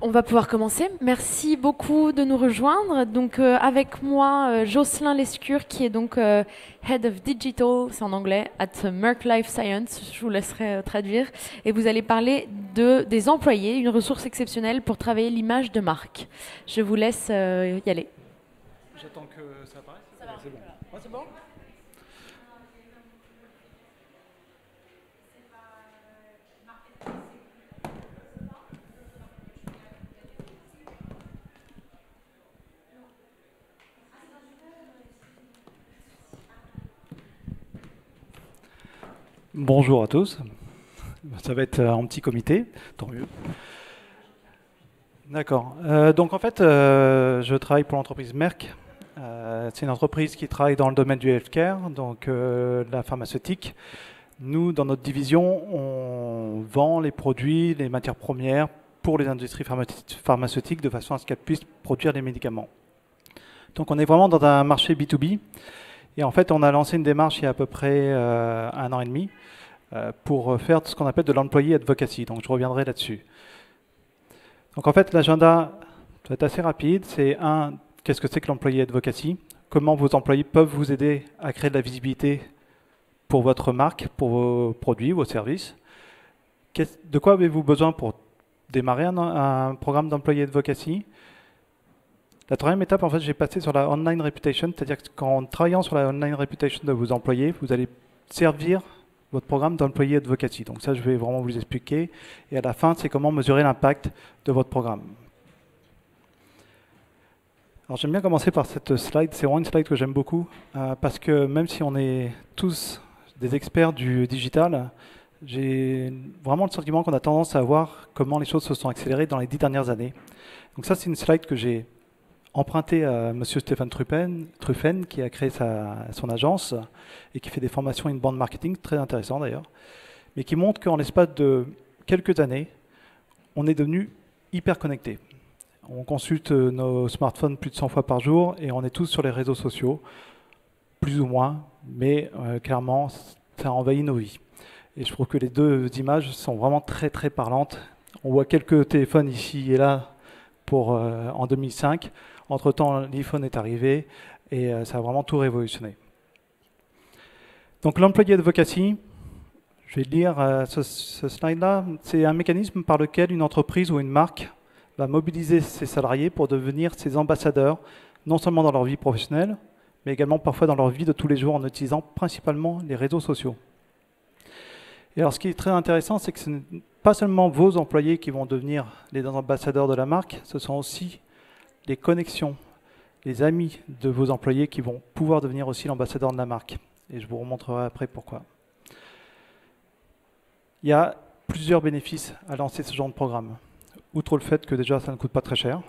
On va pouvoir commencer. Merci beaucoup de nous rejoindre. Donc, avec moi, Jocelyn Lescure, qui est donc Head of Digital, c'est en anglais, at Merck Life Science. Je vous laisserai traduire. Et vous allez parler des employés, une ressource exceptionnelle pour travailler l'image de marque. Je vous laisse y aller. J'attends que ça apparaisse. Ça va, C'est bon. Ouais, c'est bon. Bonjour à tous. Ça va être en petit comité, tant mieux. D'accord. Donc en fait, je travaille pour l'entreprise Merck. C'est une entreprise qui travaille dans le domaine du healthcare, donc la pharmaceutique. Nous, dans notre division, on vend les produits, les matières premières pour les industries pharmaceutiques de façon à ce qu'elles puissent produire des médicaments. Donc on est vraiment dans un marché B2B. Et en fait, on a lancé une démarche il y a à peu près 1 an et demi pour faire ce qu'on appelle de l'employee advocacy. Donc je reviendrai là-dessus. Donc en fait, l'agenda va être assez rapide. C'est qu'est-ce que c'est que l'employee advocacy? Comment vos employés peuvent vous aider à créer de la visibilité pour votre marque, pour vos produits, vos services. De quoi avez-vous besoin pour démarrer un programme d'employee advocacy? La troisième étape, en fait, j'ai passé sur la online reputation, c'est-à-dire qu'en travaillant sur la online reputation de vos employés, vous allez servir votre programme d'employee advocacy. Donc ça, je vais vraiment vous expliquer. Et à la fin, c'est comment mesurer l'impact de votre programme. Alors j'aime bien commencer par cette slide. C'est vraiment une slide que j'aime beaucoup parce que même si on est tous des experts du digital, j'ai vraiment le sentiment qu'on a tendance à voir comment les choses se sont accélérées dans les 10 dernières années. Donc ça, c'est une slide que j'ai emprunté à Monsieur Stéphane Truffen, qui a créé son agence et qui fait des formations inbound marketing, très intéressant d'ailleurs, mais qui montre qu'en l'espace de quelques années, on est devenu hyper connecté. On consulte nos smartphones plus de 100 fois par jour et on est tous sur les réseaux sociaux, plus ou moins, mais clairement, ça envahit nos vies. Et je trouve que les deux images sont vraiment très très parlantes. On voit quelques téléphones ici et là en 2005. Entre-temps, l'iPhone est arrivé et ça a vraiment tout révolutionné. Donc l'employee advocacy, je vais lire ce slide-là. C'est un mécanisme par lequel une entreprise ou une marque va mobiliser ses salariés pour devenir ses ambassadeurs, non seulement dans leur vie professionnelle, mais également parfois dans leur vie de tous les jours en utilisant principalement les réseaux sociaux. Et alors ce qui est très intéressant, c'est que ce n'est pas seulement vos employés qui vont devenir les ambassadeurs de la marque, ce sont aussi les connexions, les amis de vos employés qui vont pouvoir devenir aussi l'ambassadeur de la marque. Et je vous remontrerai après pourquoi. Il y a plusieurs bénéfices à lancer ce genre de programme. Outre le fait que déjà ça ne coûte pas très cher,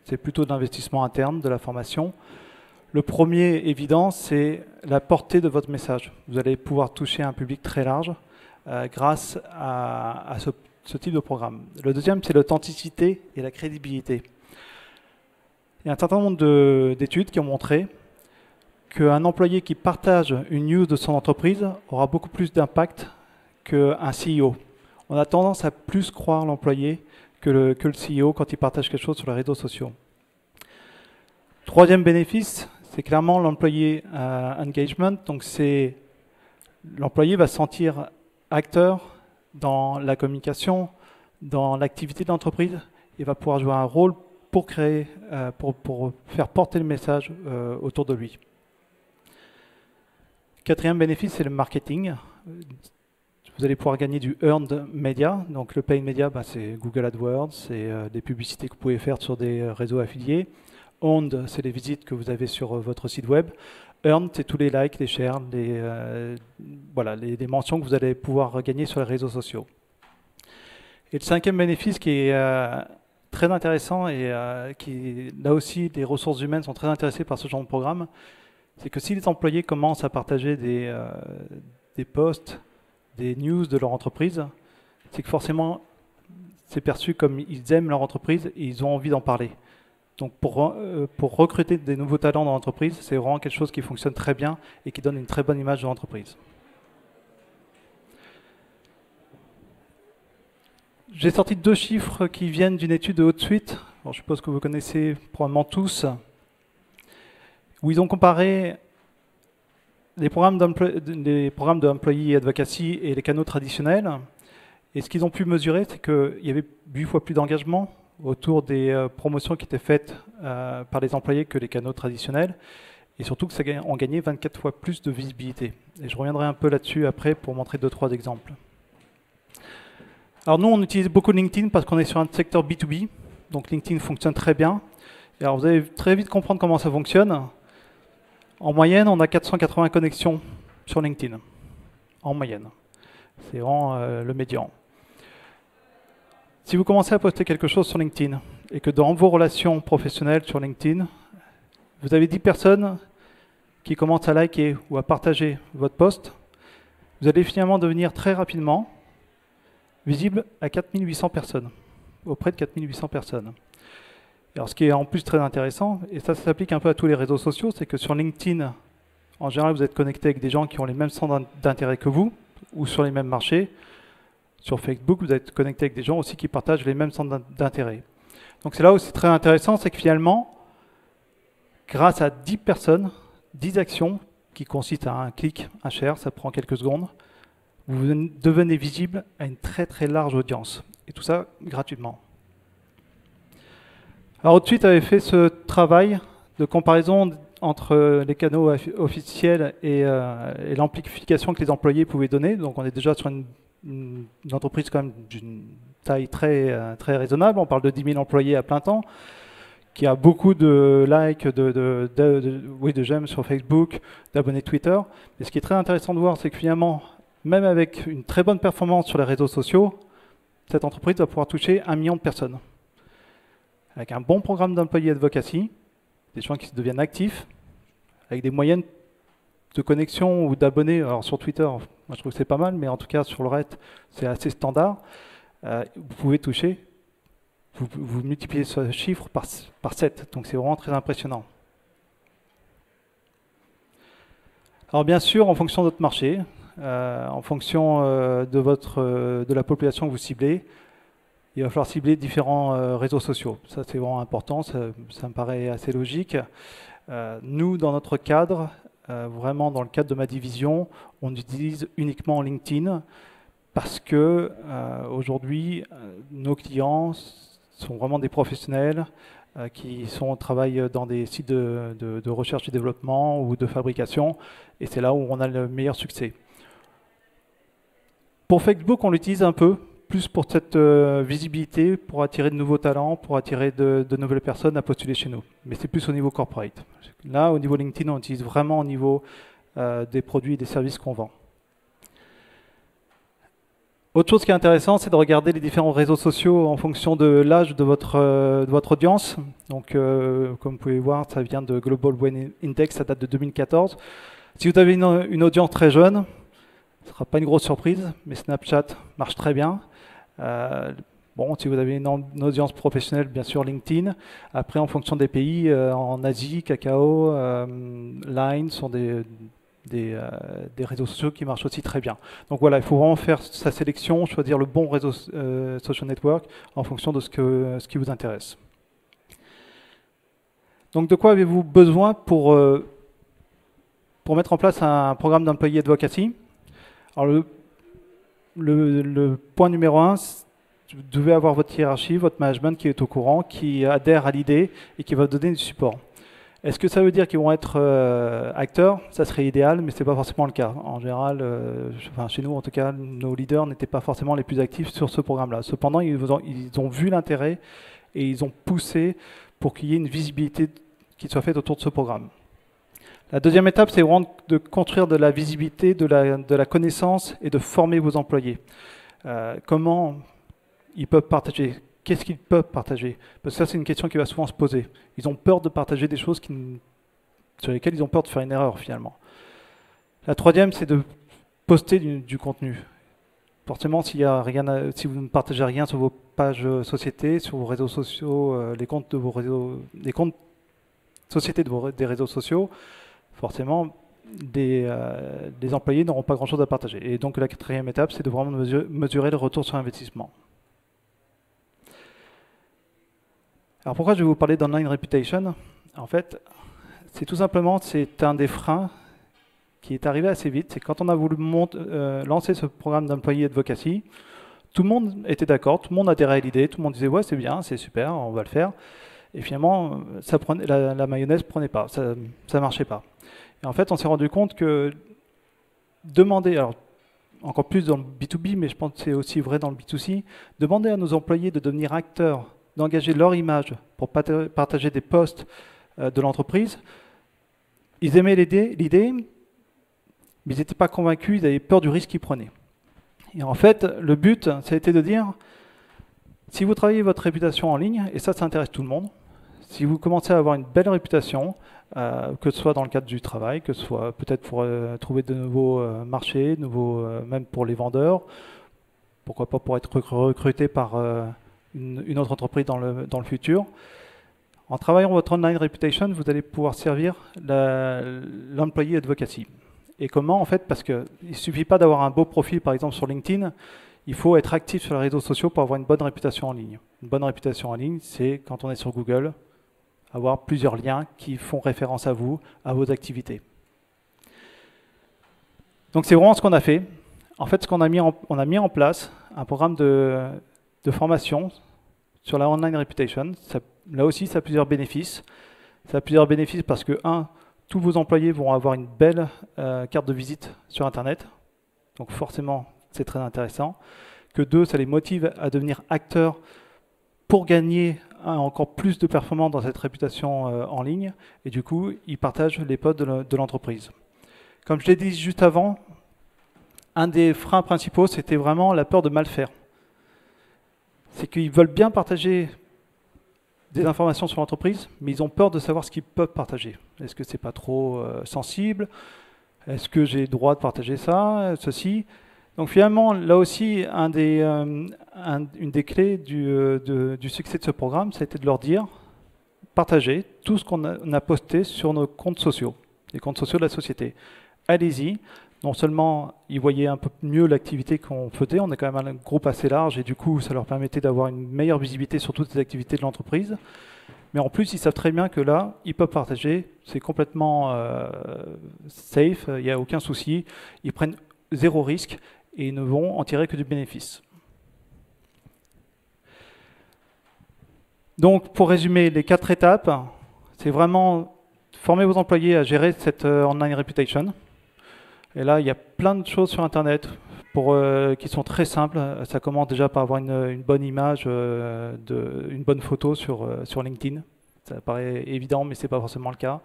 c'est plutôt de l'investissement interne, de la formation. Le premier évident, c'est la portée de votre message. Vous allez pouvoir toucher un public très large grâce à ce type de programme. Le deuxième, c'est l'authenticité et la crédibilité. Il y a un certain nombre d'études qui ont montré qu'un employé qui partage une news de son entreprise aura beaucoup plus d'impact qu'un CEO. On a tendance à plus croire l'employé que le CEO quand il partage quelque chose sur les réseaux sociaux. Troisième bénéfice, c'est clairement l'employé engagement. Donc l'employé va se sentir acteur dans la communication, dans l'activité de l'entreprise, et va pouvoir jouer un rôle pour créer, pour faire porter le message autour de lui. Quatrième bénéfice, c'est le marketing. Vous allez pouvoir gagner du earned media. Donc le paid media, c'est Google AdWords, c'est des publicités que vous pouvez faire sur des réseaux affiliés. Owned, c'est les visites que vous avez sur votre site web. Earned, c'est tous les likes, les shares, les mentions que vous allez pouvoir gagner sur les réseaux sociaux. Et le cinquième bénéfice qui est très intéressant et là aussi les ressources humaines sont très intéressées par ce genre de programme, c'est que si les employés commencent à partager des posts, des news de leur entreprise, c'est que forcément c'est perçu comme ils aiment leur entreprise et ils ont envie d'en parler. Donc pour recruter des nouveaux talents dans l'entreprise, c'est vraiment quelque chose qui fonctionne très bien et qui donne une très bonne image de l'entreprise. J'ai sorti 2 chiffres qui viennent d'une étude de HotSuite, je suppose que vous connaissez probablement tous, où ils ont comparé les programmes de employee advocacy et les canaux traditionnels. Et ce qu'ils ont pu mesurer, c'est qu'il y avait 8 fois plus d'engagement autour des promotions qui étaient faites par les employés que les canaux traditionnels. Et surtout que ça ont gagné 24 fois plus de visibilité. Et je reviendrai un peu là-dessus après pour montrer 2-3 exemples. Alors nous, on utilise beaucoup LinkedIn parce qu'on est sur un secteur B2B. Donc LinkedIn fonctionne très bien. Et alors vous allez très vite comprendre comment ça fonctionne. En moyenne, on a 480 connexions sur LinkedIn. En moyenne. C'est vraiment le médian. Si vous commencez à poster quelque chose sur LinkedIn et que dans vos relations professionnelles sur LinkedIn, vous avez 10 personnes qui commencent à liker ou à partager votre post, vous allez finalement devenir très rapidement visible à 4800 personnes, auprès de 4800 personnes. Alors ce qui est en plus très intéressant, et ça s'applique un peu à tous les réseaux sociaux, c'est que sur LinkedIn, en général, vous êtes connecté avec des gens qui ont les mêmes centres d'intérêt que vous, ou sur les mêmes marchés. Sur Facebook, vous êtes connecté avec des gens aussi qui partagent les mêmes centres d'intérêt. Donc c'est là où c'est très intéressant, c'est que finalement, grâce à 10 personnes, 10 actions, qui consistent à un clic, un share, ça prend quelques secondes, vous devenez visible à une très très large audience. Et tout ça gratuitement. Alors HotSuite avait fait ce travail de comparaison entre les canaux officiels et l'amplification que les employés pouvaient donner. Donc on est déjà sur une entreprise quand même d'une taille très, très raisonnable. On parle de 10 000 employés à plein temps, qui a beaucoup de likes, de j'aime sur Facebook, d'abonnés Twitter. Et ce qui est très intéressant de voir, c'est que finalement, même avec une très bonne performance sur les réseaux sociaux, cette entreprise va pouvoir toucher 1 million de personnes. Avec un bon programme d'employé advocacy, des gens qui deviennent actifs, avec des moyennes de connexion ou d'abonnés. Alors sur Twitter, moi je trouve que c'est pas mal, mais en tout cas sur le reste, c'est assez standard. Vous pouvez toucher, vous multipliez ce chiffre par 7, donc c'est vraiment très impressionnant. Alors bien sûr, en fonction de votre marché, en fonction de la population que vous ciblez, il va falloir cibler différents réseaux sociaux. Ça, c'est vraiment important, ça me paraît assez logique. Nous, dans notre cadre, vraiment dans le cadre de ma division, on utilise uniquement LinkedIn parce que aujourd'hui, nos clients sont vraiment des professionnels qui travaillent dans des sites de recherche et développement ou de fabrication, et c'est là où on a le meilleur succès. Pour Facebook, on l'utilise un peu, plus pour cette visibilité, pour attirer de nouveaux talents, pour attirer de nouvelles personnes à postuler chez nous. Mais c'est plus au niveau corporate. Là, au niveau LinkedIn, on utilise vraiment au niveau des produits et des services qu'on vend. Autre chose qui est intéressant, c'est de regarder les différents réseaux sociaux en fonction de l'âge de votre audience. Donc, comme vous pouvez voir, ça vient de Global Brain Index, ça date de 2014. Si vous avez une audience très jeune, ce ne sera pas une grosse surprise, mais Snapchat marche très bien. Bon, si vous avez une audience professionnelle, bien sûr LinkedIn. Après, en fonction des pays, en Asie, Kakao, Line sont des réseaux sociaux qui marchent aussi très bien. Donc voilà, il faut vraiment faire sa sélection, choisir le bon réseau social network en fonction de ce qui vous intéresse. Donc de quoi avez-vous besoin pour mettre en place un programme d'employé advocacy? Alors le point numéro 1, vous devez avoir votre hiérarchie, votre management qui est au courant, qui adhère à l'idée et qui va donner du support. Est-ce que ça veut dire qu'ils vont être acteurs? Ça serait idéal, mais ce n'est pas forcément le cas. En général, chez nous en tout cas, nos leaders n'étaient pas forcément les plus actifs sur ce programme-là. Cependant, ils ont vu l'intérêt et ils ont poussé pour qu'il y ait une visibilité qui soit faite autour de ce programme. La deuxième étape, c'est vraiment de construire de la visibilité, de la connaissance et de former vos employés. Comment ils peuvent partager? Qu'est-ce qu'ils peuvent partager? Parce que ça, c'est une question qui va souvent se poser. Ils ont peur de partager des choses sur lesquelles ils ont peur de faire une erreur, finalement. La troisième, c'est de poster du contenu. Forcément, si vous ne partagez rien sur vos pages sociétés, sur vos réseaux sociaux, les comptes sociétés des réseaux sociaux, forcément, les employés n'auront pas grand-chose à partager. Et donc, la quatrième étape, c'est de vraiment mesurer le retour sur investissement. Alors pourquoi je vais vous parler d'online reputation? En fait, c'est tout simplement, c'est un des freins qui est arrivé assez vite. C'est quand on a voulu lancer ce programme d'employee advocacy, tout le monde était d'accord, tout le monde adhérait à l'idée, tout le monde disait ouais c'est bien, c'est super, on va le faire. Et finalement, la mayonnaise prenait pas, ça marchait pas. Et en fait, on s'est rendu compte que demander, alors encore plus dans le B2B, mais je pense que c'est aussi vrai dans le B2C, demander à nos employés de devenir acteurs, d'engager leur image pour partager des posts de l'entreprise, ils aimaient l'idée, mais ils n'étaient pas convaincus, ils avaient peur du risque qu'ils prenaient. Et en fait, le but, ça a été de dire, si vous travaillez votre réputation en ligne, et ça intéresse tout le monde, si vous commencez à avoir une belle réputation, que ce soit dans le cadre du travail, que ce soit peut-être pour trouver de nouveaux marchés, même pour les vendeurs, pourquoi pas pour être recruté par une autre entreprise dans le futur. En travaillant votre online reputation, vous allez pouvoir servir l'employee advocacy. Et comment? En fait, parce qu'il ne suffit pas d'avoir un beau profil, par exemple sur LinkedIn, il faut être actif sur les réseaux sociaux pour avoir une bonne réputation en ligne. Une bonne réputation en ligne, c'est quand on est sur Google, avoir plusieurs liens qui font référence à vous, à vos activités. Donc c'est vraiment ce qu'on a fait. En fait, on a mis en place un programme de formation sur la online reputation. Là aussi, ça a plusieurs bénéfices. Ça a plusieurs bénéfices parce que, tous vos employés vont avoir une belle carte de visite sur Internet. Donc forcément, c'est très intéressant. Que 2, ça les motive à devenir acteurs pour gagner encore plus de performance dans cette réputation en ligne. Et du coup, ils partagent les posts de l'entreprise. Comme je l'ai dit juste avant, un des freins principaux, c'était vraiment la peur de mal faire. C'est qu'ils veulent bien partager des informations sur l'entreprise, mais ils ont peur de savoir ce qu'ils peuvent partager. Est-ce que c'est pas trop sensible? Est-ce que j'ai le droit de partager ça, ceci? Donc finalement, là aussi, une des clés du succès de ce programme, ça a été de leur dire, partagez tout ce qu'on a posté sur nos comptes sociaux, les comptes sociaux de la société. Allez-y. Non seulement ils voyaient un peu mieux l'activité qu'on faisait, on est quand même un groupe assez large et du coup ça leur permettait d'avoir une meilleure visibilité sur toutes les activités de l'entreprise. Mais en plus ils savent très bien que là, ils peuvent partager, c'est complètement safe, il n'y a aucun souci, ils prennent zéro risque et ils ne vont en tirer que du bénéfice. Donc pour résumer, les 4 étapes, c'est vraiment former vos employés à gérer cette online reputation. Et là, il y a plein de choses sur Internet qui sont très simples. Ça commence déjà par avoir une bonne image, une bonne photo sur LinkedIn. Ça paraît évident, mais ce n'est pas forcément le cas.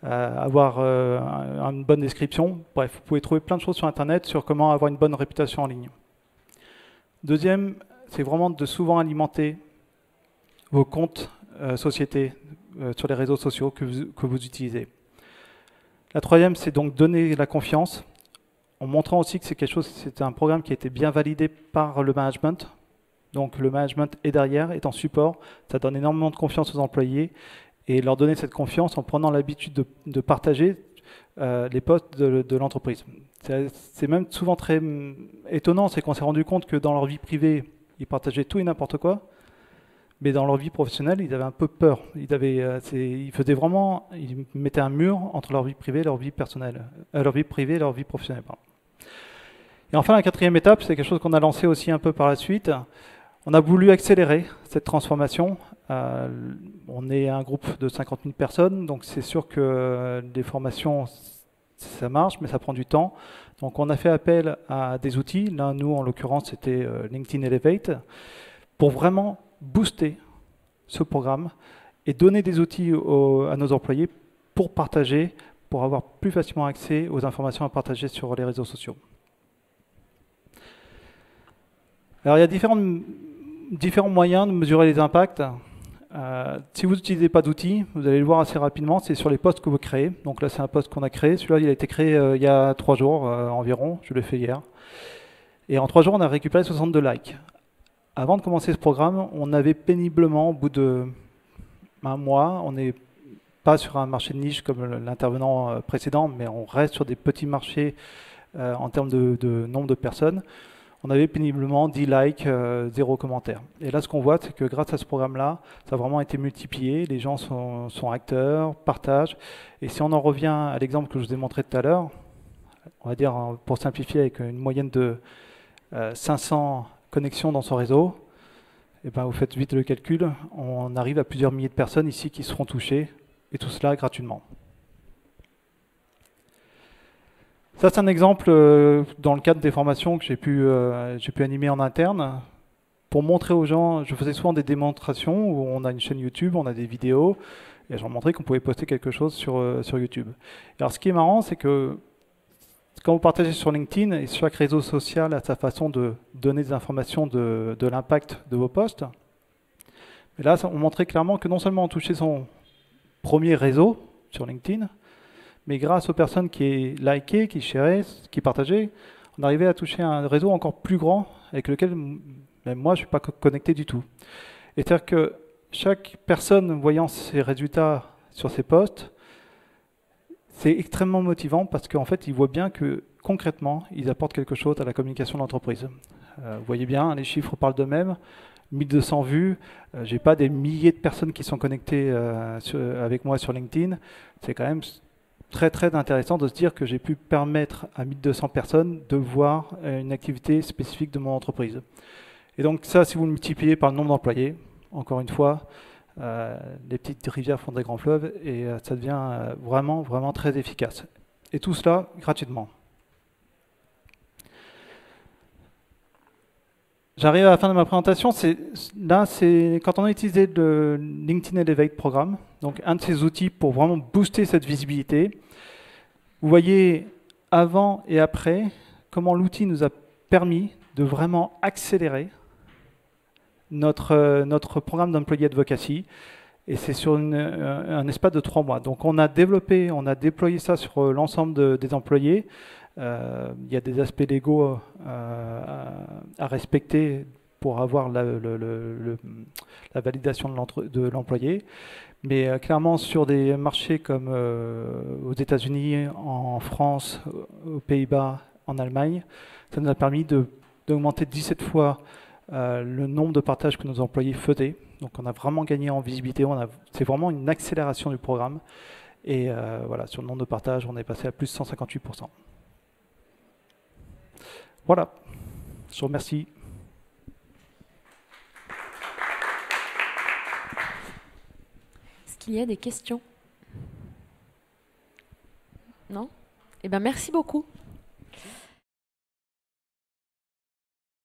Avoir une bonne description. Bref, vous pouvez trouver plein de choses sur Internet sur comment avoir une bonne réputation en ligne. Deuxième, c'est vraiment de souvent alimenter vos comptes sociétés sur les réseaux sociaux que vous utilisez. La troisième, c'est donc donner la confiance, en montrant aussi que c'est un programme qui a été bien validé par le management. Donc le management est derrière, est en support. Ça donne énormément de confiance aux employés et leur donner cette confiance en prenant l'habitude de partager les posts de l'entreprise. C'est même souvent très étonnant, c'est qu'on s'est rendu compte que dans leur vie privée, ils partageaient tout et n'importe quoi. Mais dans leur vie professionnelle, ils avaient un peu peur. Ils mettaient un mur entre leur vie privée et leur vie personnelle, leur vie privée et leur vie professionnelle. Pardon. Et enfin, la quatrième étape, c'est quelque chose qu'on a lancé aussi un peu par la suite. On a voulu accélérer cette transformation. On est un groupe de 50 000 personnes, donc c'est sûr que les formations, ça marche, mais ça prend du temps. Donc on a fait appel à des outils. Là, nous, en l'occurrence, c'était LinkedIn Elevate, pour vraiment booster ce programme et donner des outils à nos employés pour partager, pour avoir plus facilement accès aux informations à partager sur les réseaux sociaux. Alors il y a différents moyens de mesurer les impacts. Si vous n'utilisez pas d'outils, vous allez le voir assez rapidement, c'est sur les posts que vous créez. Donc là c'est un post qu'on a créé, celui-là il a été créé il y a 3 jours environ, je l'ai fait hier. Et en 3 jours on a récupéré 62 likes. Avant de commencer ce programme, on avait péniblement, au bout d'un mois, on n'est pas sur un marché de niche comme l'intervenant précédent, mais on reste sur des petits marchés en termes de nombre de personnes. on avait péniblement 10 likes, 0 commentaire. Et là, ce qu'on voit, c'est que grâce à ce programme-là, ça a vraiment été multiplié. Les gens sont acteurs, partagent. Et si on en revient à l'exemple que je vous ai montré tout à l'heure, on va dire, pour simplifier, avec une moyenne de 500 connexions dans son réseau, et ben, vous faites vite le calcul, on arrive à plusieurs milliers de personnes ici qui seront touchées, et tout cela gratuitement. Ça, c'est un exemple dans le cadre des formations que j'ai pu animer en interne. Pour montrer aux gens, je faisais souvent des démonstrations où on a une chaîne YouTube, on a des vidéos, et je leur montrais qu'on pouvait poster quelque chose sur YouTube. Alors, ce qui est marrant, c'est que quand vous partagez sur LinkedIn, et chaque réseau social a sa façon de donner des informations de l'impact de vos posts. Et là, on montrait clairement que non seulement on touchait son premier réseau sur LinkedIn, mais grâce aux personnes qui likaient, qui sharaient, qui partageaient, on arrivait à toucher un réseau encore plus grand avec lequel même moi je ne suis pas connecté du tout. Et c'est-à-dire que chaque personne voyant ses résultats sur ses posts, c'est extrêmement motivant parce qu'en fait, ils voient bien que concrètement, ils apportent quelque chose à la communication de l'entreprise. Vous voyez bien, les chiffres parlent d'eux-mêmes. 1200 vues, j'ai pas des milliers de personnes qui sont connectées avec moi sur LinkedIn. C'est quand même très très intéressant de se dire que j'ai pu permettre à 1200 personnes de voir une activité spécifique de mon entreprise. Et donc ça, si vous le multipliez par le nombre d'employés, encore une fois, les petites rivières font des grands fleuves et ça devient vraiment très efficace. Et tout cela gratuitement. J'arrive à la fin de ma présentation. Là, c'est quand on a utilisé le LinkedIn Elevate programme, donc un de ces outils pour vraiment booster cette visibilité. Vous voyez avant et après comment l'outil nous a permis de vraiment accélérer notre programme d'employé advocacy. Et c'est sur un espace de 3 mois. Donc on a déployé ça sur l'ensemble des employés. Il y a des aspects légaux à respecter pour avoir la validation de l'employé. Mais clairement, sur des marchés comme aux États-Unis, en France, aux Pays-Bas, en Allemagne, ça nous a permis d'augmenter 17 fois le nombre de partages que nos employés faisaient. Donc on a vraiment gagné en visibilité. C'est vraiment une accélération du programme. Et voilà, sur le nombre de partages, on est passé à plus de 158%. Voilà, je vous remercie. Est-ce qu'il y a des questions? Non? Eh bien, merci beaucoup.